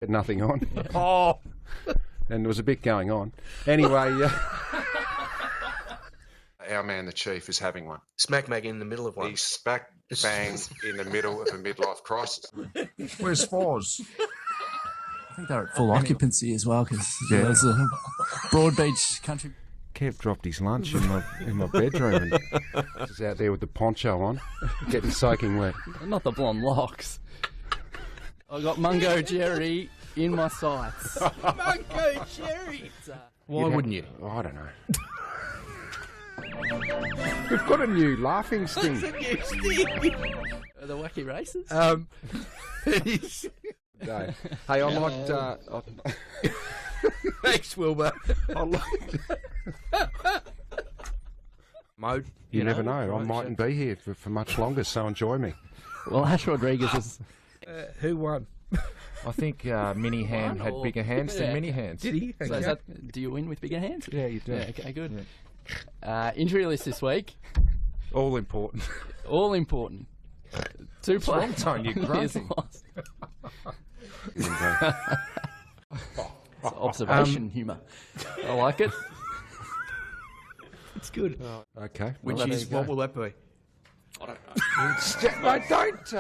had nothing on. Oh, And there was a bit going on. Anyway, Our man, the Chief, is having one. Smack mag in the middle of one. He's smack bang in the middle of a midlife crisis. where's Foz? I think they're at full occupancy as well because there's a Broadbeach country. Kev dropped his lunch in my bedroom and was out there with the poncho on, getting soaking wet. Not the blonde locks. I got Mungo Jerry in my sights. Mungo Jerry. Why wouldn't you? Oh, I don't know. We've got a new laughing sting. The wacky races? No. Hey, I might. Thanks, Wilbur. Mode. You never know. I mightn't be here for much longer, so enjoy me. Well, Ash Rodriguez is... Who won? I think Mini Hand had bigger hands than Mini Hands. Did he? So is that, do you win with bigger hands? Yeah, you do. Yeah, okay, good. Injury list this week. All important. All important. Two players. Wrong time, you're grunting. Observation humour. I like it. It's good. Okay. Which well, is, what will that be? No, don't.